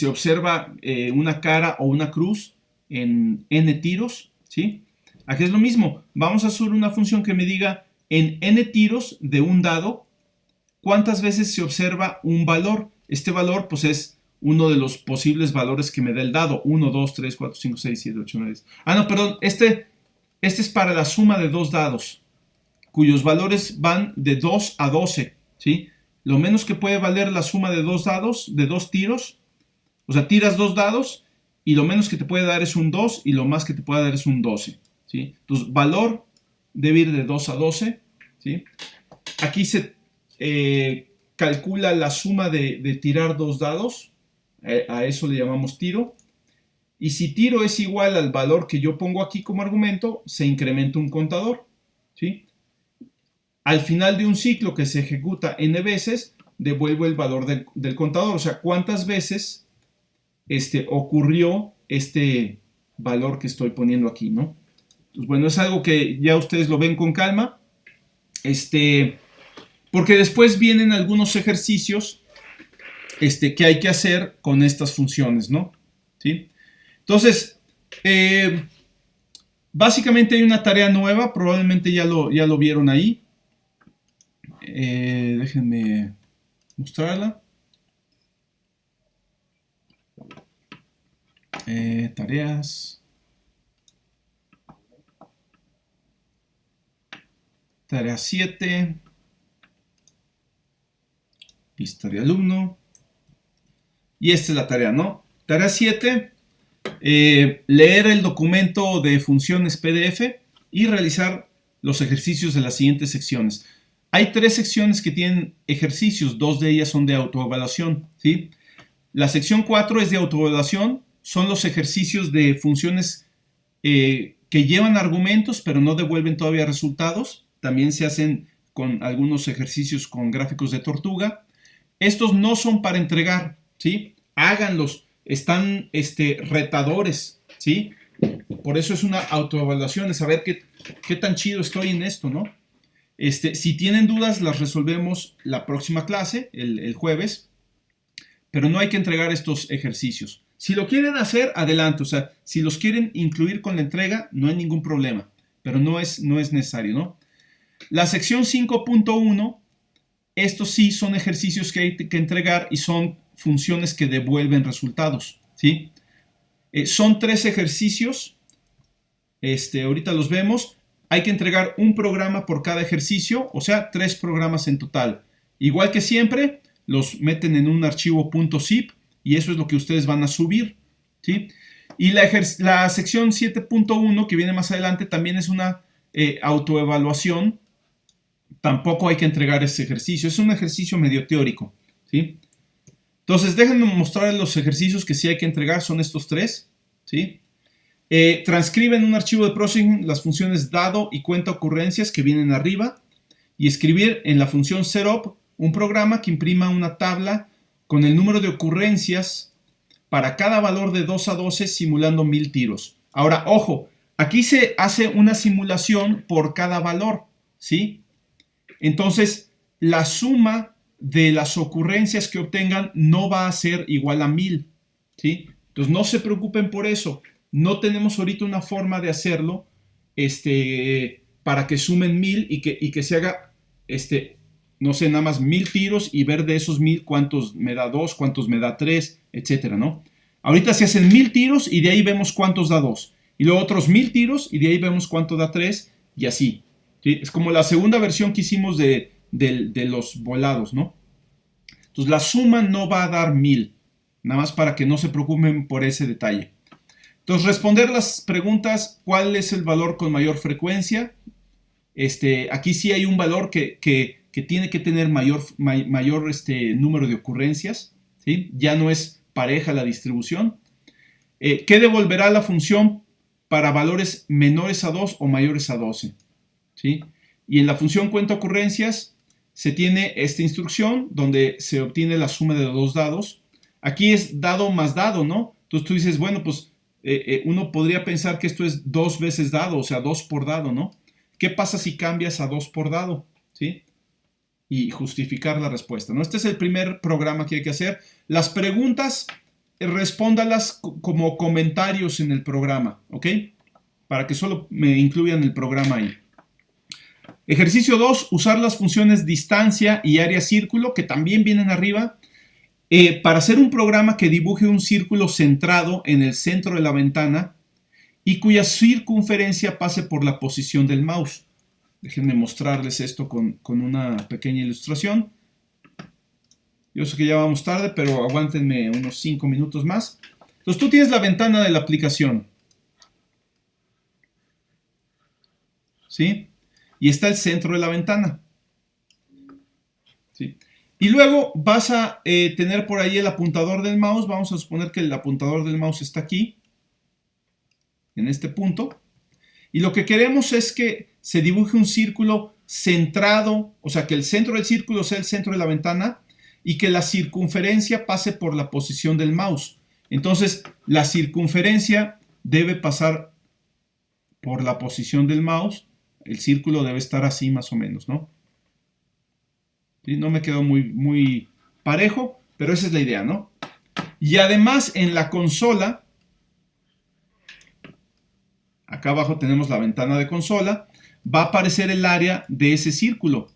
observa una cara o una cruz en n tiros, ¿sí? Aquí es lo mismo, vamos a hacer una función que me diga en n tiros de un dado, cuántas veces se observa un valor. Este valor pues es uno de los posibles valores que me da el dado, 1, 2, 3, 4, 5, 6, 7, 8, 9, 10. Ah, no, perdón, este es para la suma de dos dados, cuyos valores van de 2 a 12, ¿sí? Lo menos que puede valer la suma de dos dados, de dos tiros, o sea, tiras dos dados y lo menos que te puede dar es un 2 y lo más que te puede dar es un 12, ¿sí? Entonces, valor debe ir de 2 a 12, ¿sí? Aquí se calcula la suma de tirar dos dados, a eso le llamamos tiro, y si tiro es igual al valor que yo pongo aquí como argumento, se incrementa un contador, ¿sí? Al final de un ciclo que se ejecuta n veces, devuelvo el valor del contador, o sea, cuántas veces ocurrió este valor que estoy poniendo aquí, ¿no? Pues bueno, es algo que ya ustedes lo ven con calma, porque después vienen algunos ejercicios qué hay que hacer con estas funciones, ¿no? ¿Sí? Entonces, básicamente hay una tarea nueva, probablemente ya lo vieron ahí. Déjenme mostrarla. Tareas. Tarea 7. Historia de alumno. Y esta es la tarea, ¿no? Tarea 7. Leer el documento de funciones PDF y realizar los ejercicios de las siguientes secciones. Hay 3 secciones que tienen ejercicios, 2 de ellas son de autoevaluación, ¿sí? La sección 4 es de autoevaluación, son los ejercicios de funciones que llevan argumentos pero no devuelven todavía resultados. También se hacen con algunos ejercicios con gráficos de tortuga. Estos no son para entregar, ¿sí? Háganlos, están retadores, ¿sí? Por eso es una autoevaluación, es saber qué tan chido estoy en esto, ¿no? Si tienen dudas, las resolvemos la próxima clase, el jueves, pero no hay que entregar estos ejercicios. Si lo quieren hacer, adelante, o sea, si los quieren incluir con la entrega, no hay ningún problema, pero no es necesario, ¿no? La sección 5.1, estos sí son ejercicios que hay que entregar y son funciones que devuelven resultados, ¿sí? Son 3 ejercicios, ahorita los vemos. Hay que entregar un programa por cada ejercicio, o sea, 3 programas en total. Igual que siempre, los meten en un archivo .zip y eso es lo que ustedes van a subir, ¿sí? Y la sección 7.1, que viene más adelante, también es una autoevaluación. Tampoco hay que entregar ese ejercicio, es un ejercicio medio teórico, ¿sí? Entonces, déjenme mostrarles los ejercicios que sí hay que entregar, son estos 3, ¿sí? Transcribe en un archivo de processing las funciones dado y cuenta ocurrencias que vienen arriba y escribir en la función setup un programa que imprima una tabla con el número de ocurrencias para cada valor de 2 a 12 simulando 1000 tiros. Ahora, ojo, aquí se hace una simulación por cada valor, ¿sí? Entonces, la suma de las ocurrencias que obtengan no va a ser igual a 1000, ¿sí? Entonces, no se preocupen por eso. No tenemos ahorita una forma de hacerlo para que sumen 1000 y que se haga, no sé, nada más 1000 tiros y ver de esos 1000 cuántos me da 2, cuántos me da 3, etcétera, ¿no? Ahorita se hacen 1000 tiros y de ahí vemos cuántos da 2. Y luego otros 1000 tiros y de ahí vemos cuánto da 3 y así, ¿sí? Es como la segunda versión que hicimos de los volados, ¿no? Entonces la suma no va a dar 1000, nada más para que no se preocupen por ese detalle. Entonces, responder las preguntas, ¿cuál es el valor con mayor frecuencia? Aquí sí hay un valor que tiene que tener mayor número de ocurrencias, ¿sí? Ya no es pareja la distribución. ¿Qué devolverá la función para valores menores a 2 o mayores a 12? ¿Sí? Y en la función cuenta ocurrencias se tiene esta instrucción donde se obtiene la suma de 2 dados. Aquí es dado más dado, ¿no? Entonces tú dices, bueno, pues uno podría pensar que esto es 2 veces dado, o sea, 2 por dado, ¿no? ¿Qué pasa si cambias a 2 por dado? ¿Sí? Y justificar la respuesta, ¿no? Este es el primer programa que hay que hacer. Las preguntas, respóndalas como comentarios en el programa, ¿ok? Para que solo me incluyan el programa ahí. Ejercicio 2, usar las funciones distancia y área círculo, que también vienen arriba, para hacer un programa que dibuje un círculo centrado en el centro de la ventana y cuya circunferencia pase por la posición del mouse. Déjenme mostrarles esto con una pequeña ilustración. Yo sé que ya vamos tarde, pero aguántenme unos 5 minutos más. Entonces tú tienes la ventana de la aplicación, ¿sí? Y está el centro de la ventana, ¿sí? Y luego vas a tener por ahí el apuntador del mouse. Vamos a suponer que el apuntador del mouse está aquí, en este punto. Y lo que queremos es que se dibuje un círculo centrado, o sea, que el centro del círculo sea el centro de la ventana y que la circunferencia pase por la posición del mouse. Entonces, la circunferencia debe pasar por la posición del mouse. El círculo debe estar así más o menos, ¿no? ¿Sí? No me quedó muy parejo, Pero esa es la idea, ¿no? Y además en la consola, acá abajo tenemos la ventana de consola, va a aparecer el área de ese círculo.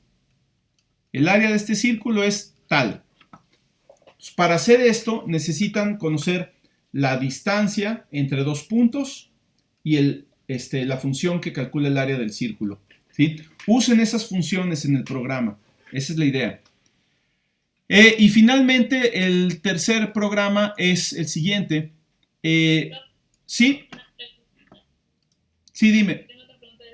El área de este círculo es tal. Para hacer esto necesitan conocer la distancia entre dos puntos y la función que calcula el área del círculo, ¿sí? Usen esas funciones en el programa. Esa es la idea. Y finalmente el tercer programa es el siguiente. ¿Sí? Sí, dime. Tengo otra pregunta.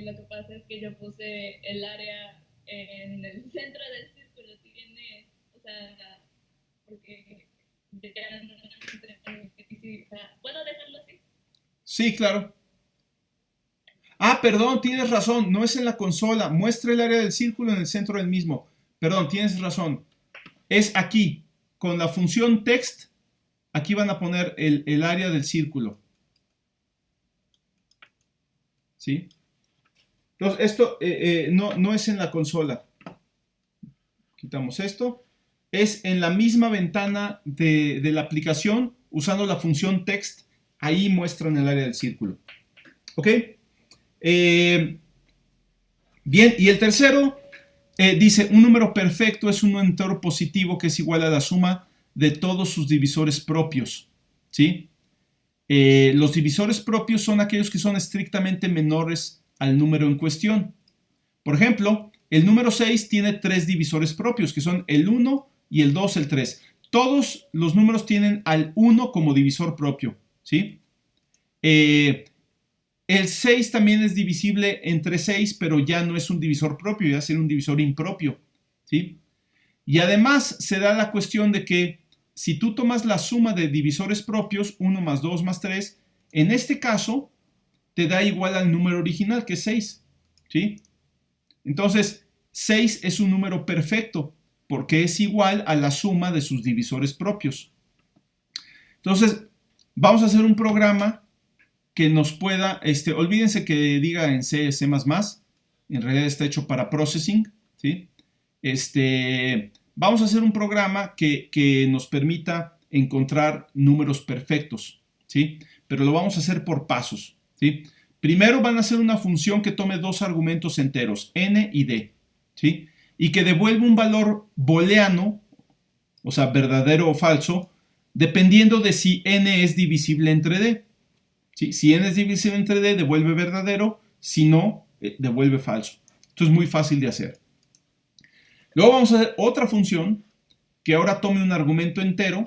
Lo que pasa es que yo puse el área en el centro del círculo. Si viene, o sea, porque ya no ¿puedo dejarlo así? Sí, claro. Ah, perdón, tienes razón. No es en la consola. Muestra el área del círculo en el centro del mismo. Perdón, tienes razón. Es aquí. Con la función text, aquí van a poner el área del círculo. ¿Sí? Entonces, esto no es en la consola. Quitamos esto. Es en la misma ventana de la aplicación, usando la función text. Ahí muestran el área del círculo. ¿Ok? Bien, y el tercero dice, un número perfecto es un entero positivo que es igual a la suma de todos sus divisores propios. ¿Sí? Los divisores propios son aquellos que son estrictamente menores al número en cuestión. Por ejemplo, el número 6 tiene 3 divisores propios, que son el 1 y el 2, el 3. Todos los números tienen al 1 como divisor propio, ¿sí? El 6 también es divisible entre 6, pero ya no es un divisor propio, ya será un divisor impropio, ¿sí? Y además se da la cuestión de que si tú tomas la suma de divisores propios, 1 más 2 más 3, en este caso te da igual al número original, que es 6, ¿sí? Entonces, 6 es un número perfecto porque es igual a la suma de sus divisores propios. Entonces, vamos a hacer un programa que nos pueda, olvídense que diga en C, C++, en realidad está hecho para processing, ¿sí? Vamos a hacer un programa que nos permita encontrar números perfectos, ¿sí? Pero lo vamos a hacer por pasos, ¿sí? Primero van a hacer una función que tome dos argumentos enteros, n y d, ¿sí? Y que devuelva un valor booleano, o sea, verdadero o falso, dependiendo de si n es divisible entre d. ¿Sí? Si n es divisible entre d, devuelve verdadero, si no, devuelve falso. Esto es muy fácil de hacer. Luego vamos a hacer otra función que ahora tome un argumento entero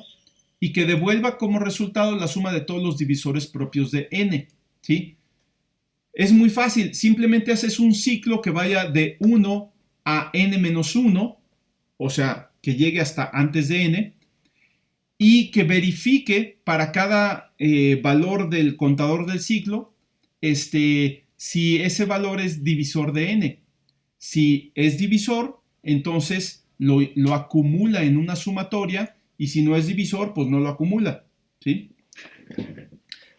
y que devuelva como resultado la suma de todos los divisores propios de n, ¿sí? Es muy fácil, simplemente haces un ciclo que vaya de 1 a n-1, o sea, que llegue hasta antes de n, y que verifique para cada valor del contador del ciclo si ese valor es divisor de n. Si es divisor, entonces lo acumula en una sumatoria, y si no es divisor, pues no lo acumula, ¿sí?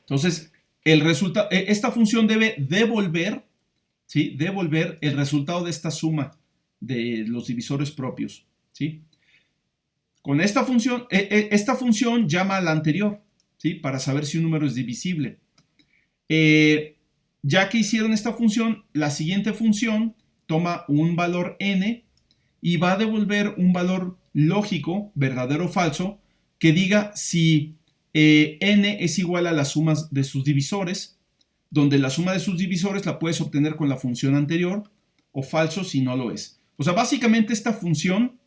Entonces, esta función debe devolver, ¿sí? Devolver el resultado de esta suma de los divisores propios, ¿sí? Con esta función llama a la anterior, ¿sí? Para saber si un número es divisible. Ya que hicieron esta función, la siguiente función toma un valor n y va a devolver un valor lógico, verdadero o falso, que diga si n es igual a las sumas de sus divisores, donde la suma de sus divisores la puedes obtener con la función anterior, o falso si no lo es. O sea, básicamente esta función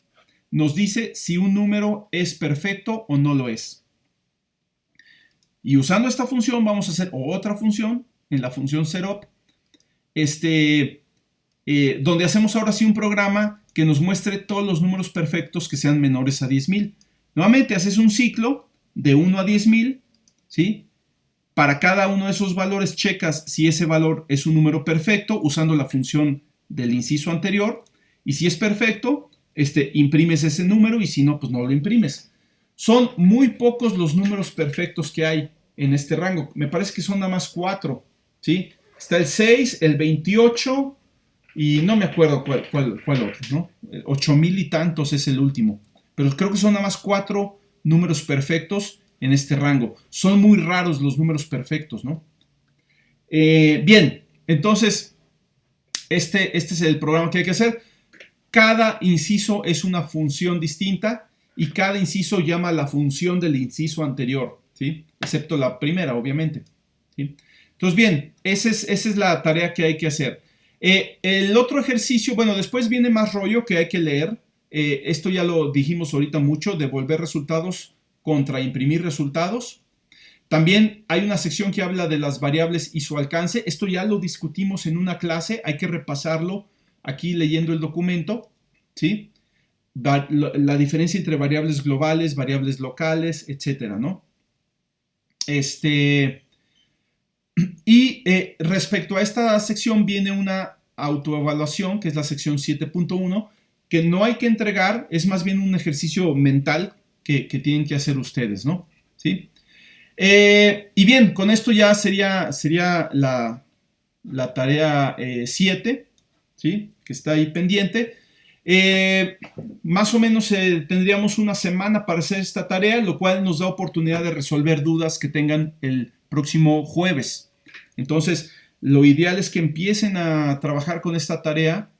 nos dice si un número es perfecto o no lo es. Y usando esta función vamos a hacer otra función, en la función setup, donde hacemos ahora sí un programa que nos muestre todos los números perfectos que sean menores a 10,000. Nuevamente haces un ciclo de 1 a 10,000, ¿sí? Para cada uno de esos valores checas si ese valor es un número perfecto usando la función del inciso anterior, y si es perfecto, imprimes ese número, y si no, pues no lo imprimes. Son muy pocos los números perfectos que hay en este rango. Me parece que son nada más 4, ¿sí? Está el 6, el 28 y no me acuerdo cuál otro, ¿no? 8,000 y tantos es el último. pero creo que son nada más 4 números perfectos en este rango. Son muy raros los números perfectos, ¿no? Bien, entonces, este es el programa que hay que hacer. Cada inciso es una función distinta y cada inciso llama a la función del inciso anterior, ¿sí? Excepto la primera, obviamente, ¿sí? Entonces, bien, esa es la tarea que hay que hacer. El otro ejercicio, bueno, después viene más rollo que hay que leer. Esto ya lo dijimos ahorita mucho, devolver resultados contra imprimir resultados. También hay una sección que habla de las variables y su alcance. Esto ya lo discutimos en una clase, hay que repasarlo aquí leyendo el documento, ¿sí? La diferencia entre variables globales, variables locales, etcétera, ¿no? Y respecto a esta sección viene una autoevaluación, que es la sección 7.1, que no hay que entregar, es más bien un ejercicio mental que tienen que hacer ustedes, ¿no? ¿Sí? Y bien, con esto ya sería la tarea 7, ¿sí? Que está ahí pendiente. Más o menos tendríamos una semana para hacer esta tarea, lo cual nos da oportunidad de resolver dudas que tengan el próximo jueves. Entonces, lo ideal es que empiecen a trabajar con esta tarea,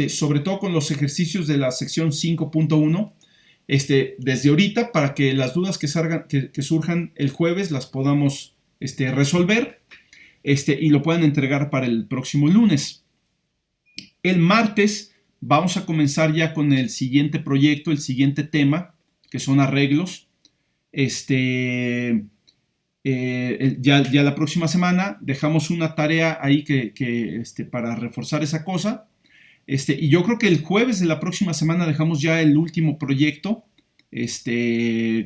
sobre todo con los ejercicios de la sección 5.1, desde ahorita, para que las dudas que surjan el jueves las podamos resolver y lo puedan entregar para el próximo lunes. El martes vamos a comenzar ya con el siguiente proyecto, el siguiente tema, que son arreglos. Ya la próxima semana dejamos una tarea ahí para reforzar esa cosa. Y yo creo que el jueves de la próxima semana dejamos ya el último proyecto,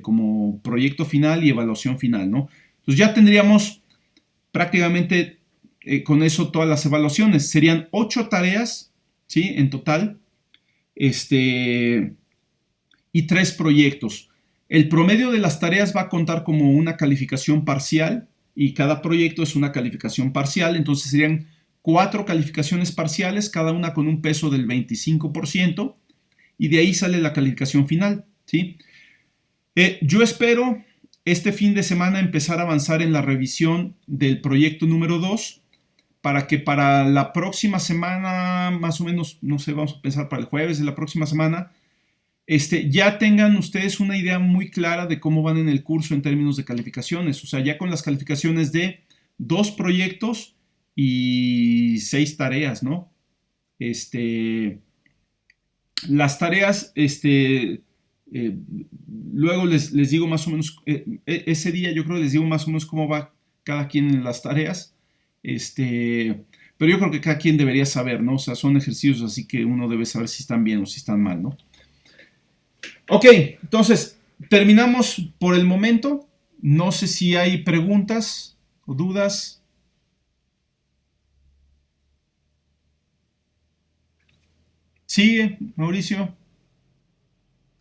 como proyecto final y evaluación final, ¿no? Entonces ya tendríamos prácticamente con eso todas las evaluaciones. Serían 8 tareas, ¿sí? En total, y 3 proyectos. El promedio de las tareas va a contar como una calificación parcial y cada proyecto es una calificación parcial, entonces serían 4 calificaciones parciales, cada una con un peso del 25%, y de ahí sale la calificación final, ¿sí? Yo espero este fin de semana empezar a avanzar en la revisión del proyecto número 2, para que para la próxima semana, más o menos, no sé, vamos a pensar para el jueves de la próxima semana, ya tengan ustedes una idea muy clara de cómo van en el curso en términos de calificaciones. O sea, ya con las calificaciones de 2 proyectos y 6 tareas, ¿no? Las tareas, luego les digo más o menos, ese día yo creo les digo más o menos cómo va cada quien en las tareas. Pero yo creo que cada quien debería saber, ¿no? O sea, son ejercicios así que uno debe saber si están bien o si están mal, ¿no? Ok, entonces terminamos por el momento. No sé si hay preguntas o dudas. ¿Sigue, Mauricio?